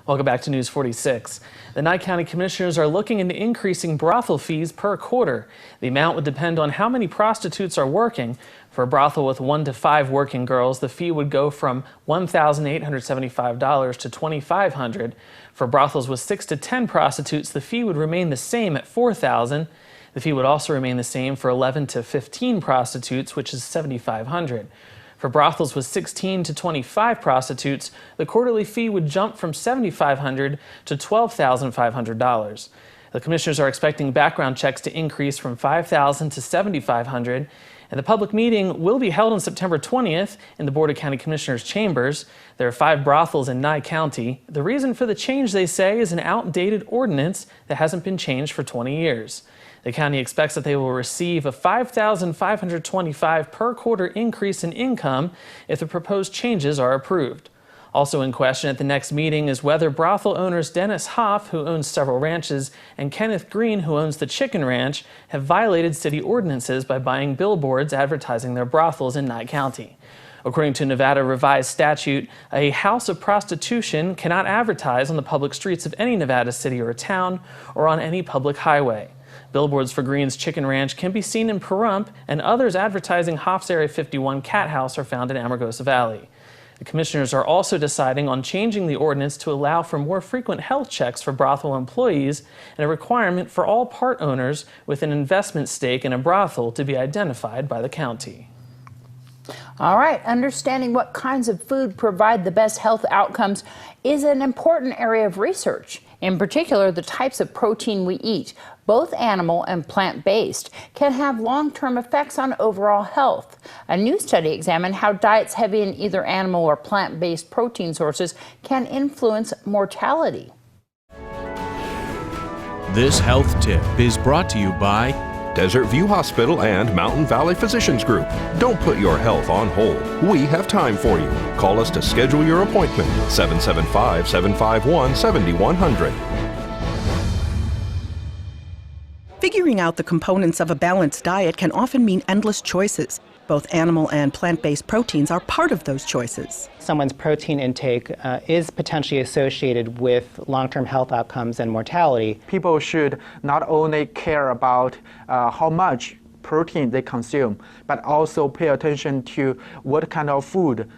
Welcome back to News 46. The Nye County Commissioners are looking into increasing brothel fees per quarter. The amount would depend on how many prostitutes are working. For a brothel with 1 to 5 working girls, the fee would go from $1,875 to $2,500. For brothels with 6 to 10 prostitutes, the fee would remain the same at $4,000. The fee would also remain the same for 11 to 15 prostitutes, which is $7,500. For brothels with 16 to 25 prostitutes, the quarterly fee would jump from $7,500 to $12,500. The commissioners are expecting background checks to increase from $5,000 to $7,500, and the public meeting will be held on September 20th in the Board of County Commissioners' chambers. There are 5 brothels in Nye County. The reason for the change, they say, is an outdated ordinance that hasn't been changed for 20 years. The county expects that they will receive a $5,525 per quarter increase in income if the proposed changes are approved. Also in question at the next meeting is whether brothel owners Dennis Hoff, who owns several ranches, and Kenneth Green, who owns the Chicken Ranch, have violated city ordinances by buying billboards advertising their brothels in Nye County. According to Nevada revised statute, a house of prostitution cannot advertise on the public streets of any Nevada city or town or on any public highway. Billboards for Green's Chicken Ranch can be seen in Pahrump, and others advertising Hoff's Area 51 Cat House are found in Amargosa Valley. The commissioners are also deciding on changing the ordinance to allow for more frequent health checks for brothel employees and a requirement for all part owners with an investment stake in a brothel to be identified by the county. All right, understanding what kinds of food provide the best health outcomes is an important area of research. In particular, the types of protein we eat, both animal and plant-based, can have long-term effects on overall health. A new study examined how diets heavy in either animal or plant-based protein sources can influence mortality. This health tip is brought to you by Desert View Hospital and Mountain Valley Physicians Group. Don't put your health on hold. We have time for you. Call us to schedule your appointment. 775-751-7100. Figuring out the components of a balanced diet can often mean endless choices. Both animal and plant-based proteins are part of those choices. Someone's protein intake is potentially associated with long-term health outcomes and mortality. People should not only care about how much protein they consume, but also pay attention to what kind of food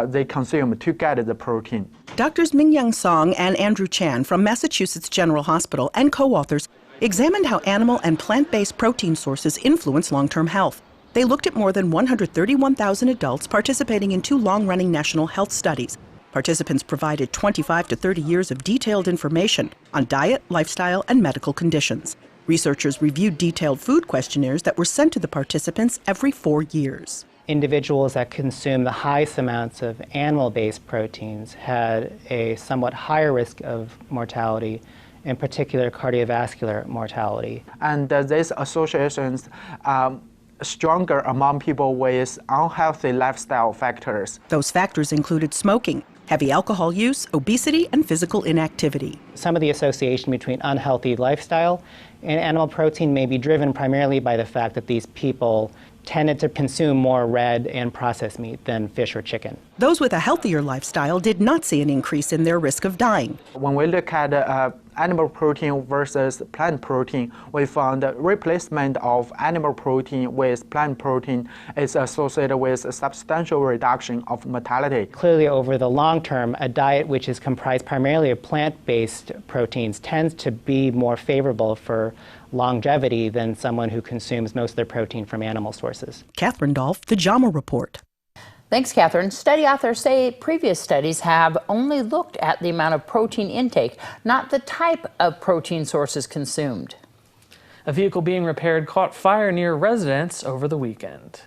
they consume to get the protein. Doctors Mingyang Song and Andrew Chan from Massachusetts General Hospital and co-authors examined how animal and plant-based protein sources influence long-term health. They looked at more than 131,000 adults participating in 2 long-running national health studies. Participants provided 25 to 30 years of detailed information on diet, lifestyle, and medical conditions. Researchers reviewed detailed food questionnaires that were sent to the participants every 4 years. Individuals that consume the highest amounts of animal-based proteins had a somewhat higher risk of mortality, in particular cardiovascular mortality. And these associations stronger among people with unhealthy lifestyle factors. Those factors included smoking, heavy alcohol use, obesity, and physical inactivity. Some of the association between unhealthy lifestyle and animal protein may be driven primarily by the fact that these people tended to consume more red and processed meat than fish or chicken. Those with a healthier lifestyle did not see an increase in their risk of dying. When we look at animal protein versus plant protein, we found the replacement of animal protein with plant protein is associated with a substantial reduction of mortality. Clearly, over the long term, a diet which is comprised primarily of plant-based proteins tends to be more favorable for longevity than someone who consumes most of their protein from animal sources. Catherine Dolf, The JAMA Report. Thanks, Catherine. Study authors say previous studies have only looked at the amount of protein intake, not the type of protein sources consumed. A vehicle being repaired caught fire near a residence over the weekend.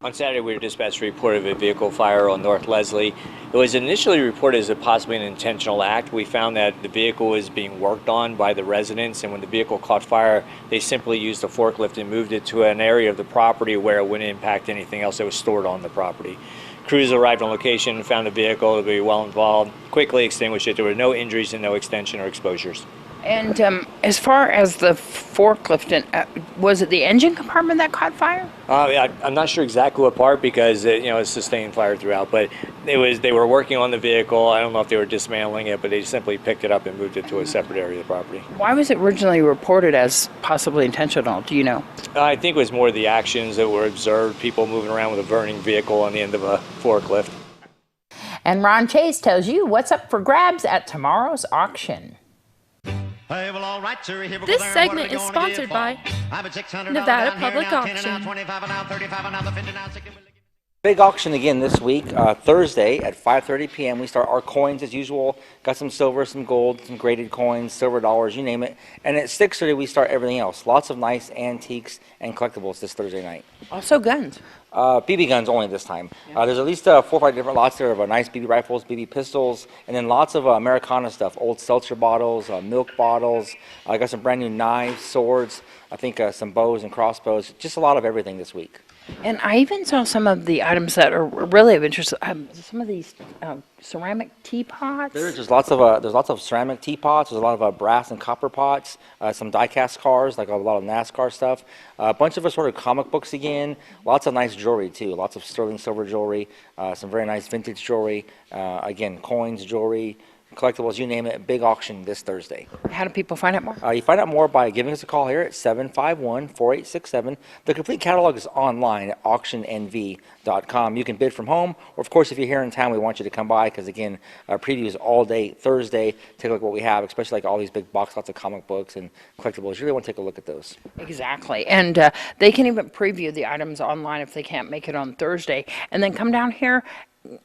On Saturday, we were dispatched a report of a vehicle fire on North Leslie. It was initially reported as possibly an intentional act. We found that the vehicle was being worked on by the residents, and when the vehicle caught fire, they simply used a forklift and moved it to an area of the property where it wouldn't impact anything else that was stored on the property. Crews arrived on location, found the vehicle to be well involved, quickly extinguished it. There were no injuries and no extension or exposures. And as far as the forklift, was it the engine compartment that caught fire? I'm not sure exactly what part because it sustained fire throughout, but they were working on the vehicle. I don't know if they were dismantling it, but they simply picked it up and moved it to a separate area of the property. Why was it originally reported as possibly intentional? Do you know? I think it was more the actions that were observed, people moving around with a burning vehicle on the end of a forklift. And Ron Chase tells you what's up for grabs at tomorrow's auction. This segment is sponsored by Nevada Public Auction. Big auction again this week, Thursday at 5:30 p.m. We start our coins as usual. Got some silver, some gold, some graded coins, silver dollars, you name it. And at 6:30 we start everything else. Lots of nice antiques and collectibles this Thursday night. Also guns. BB guns only this time. There's at least 4 or 5 different lots there of nice BB rifles, BB pistols, and then lots of Americana stuff, old seltzer bottles, milk bottles. I got some brand new knives, swords, I think some bows and crossbows, just a lot of everything this week. And I even saw some of the items that are really of interest. Some of these ceramic teapots. There's lots of ceramic teapots. There's a lot of brass and copper pots. Some die-cast cars, like a lot of NASCAR stuff. A bunch of assorted comic books again. Lots of nice jewelry too. Lots of sterling silver jewelry. Some very nice vintage jewelry. Again, coins, jewelry, collectibles, you name it. Big auction this Thursday. How do people find out more? You find out more by giving us a call here at 751-4867. The complete catalog is online at auctionnv.com. You can bid from home, or of course, if you're here in town, we want you to come by because again, previews all day Thursday. Take a look at what we have, especially like all these big box lots of comic books and collectibles. You really want to take a look at those. Exactly, and they can even preview the items online if they can't make it on Thursday, and then come down here.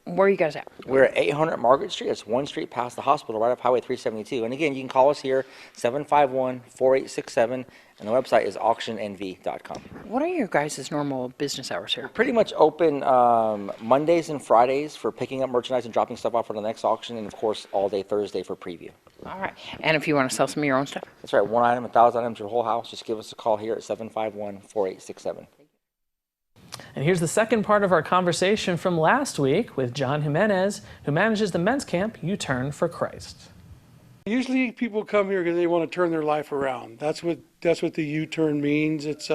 Where are you guys at? We're at 800 Margaret Street. It's one street past the hospital, right off Highway 372. And again, you can call us here, 751-4867, and the website is auctionnv.com. What are your guys' normal business hours here? Pretty much open Mondays and Fridays for picking up merchandise and dropping stuff off for the next auction, and of course, all day Thursday for preview. All right. And if you want to sell some of your own stuff? That's right. 1 item, 1,000 items, your whole house. Just give us a call here at 751-4867. And here's the second part of our conversation from last week with John Jimenez, who manages the men's camp U-Turn for Christ. Usually people come here because they want to turn their life around. That's what the U-turn means. It's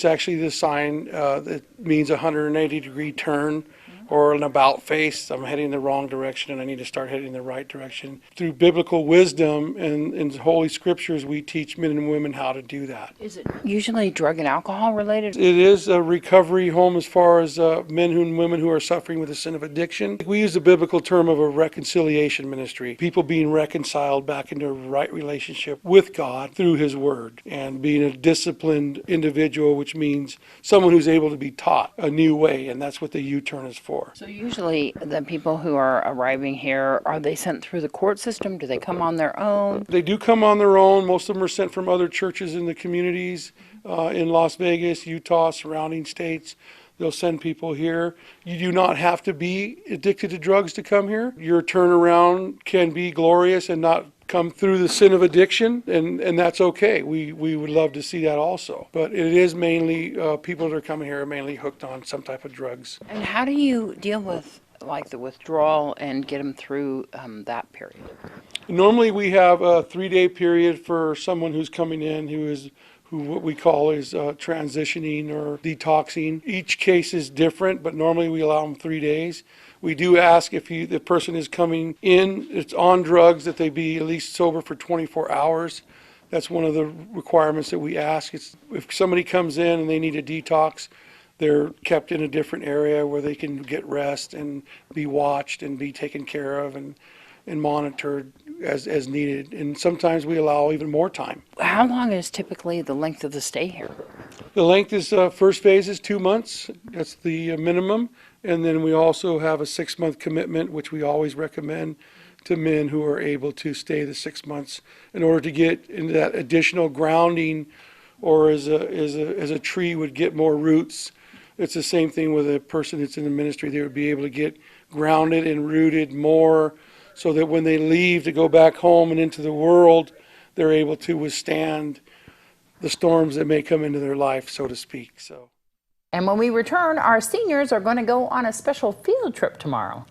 actually the sign that means a 180-degree turn or an about face. I'm heading the wrong direction and I need to start heading the right direction. Through biblical wisdom and Holy Scriptures, we teach men and women how to do that. Is it usually drug and alcohol related? It is a recovery home as far as men and women who are suffering with the sin of addiction. We use the biblical term of a reconciliation ministry. People being reconciled back into a right relationship with God through His Word and being a disciplined individual, which means someone who's able to be taught a new way, and that's what the U-turn is for. So usually the people who are arriving here, are they sent through the court system? Do they come on their own? They do come on their own. Most of them are sent from other churches in the communities in Las Vegas, Utah, surrounding states. They'll send people here. You do not have to be addicted to drugs to come here. Your turnaround can be glorious and not come through the sin of addiction, and that's okay. We would love to see that also. But it is mainly, people that are coming here are mainly hooked on some type of drugs. And how do you deal with like the withdrawal and get them through that period? Normally we have a 3-day period for someone who's coming in who what we call is transitioning or detoxing. Each case is different, but normally we allow them 3 days. We do ask if the person is coming in, it's on drugs, that they be at least sober for 24 hours. That's one of the requirements that we ask. If somebody comes in and they need a detox, they're kept in a different area where they can get rest and be watched and be taken care of and monitored as needed. And sometimes we allow even more time. How long is typically the length of the stay here? The length is, first phase is 2 months. That's the minimum. And then we also have a 6-month commitment, which we always recommend to men who are able to stay the 6 months in order to get into that additional grounding, or as a tree would get more roots. It's the same thing with a person that's in the ministry. They would be able to get grounded and rooted more so that when they leave to go back home and into the world, they're able to withstand the storms that may come into their life, so to speak. And when we return, our seniors are going to go on a special field trip tomorrow.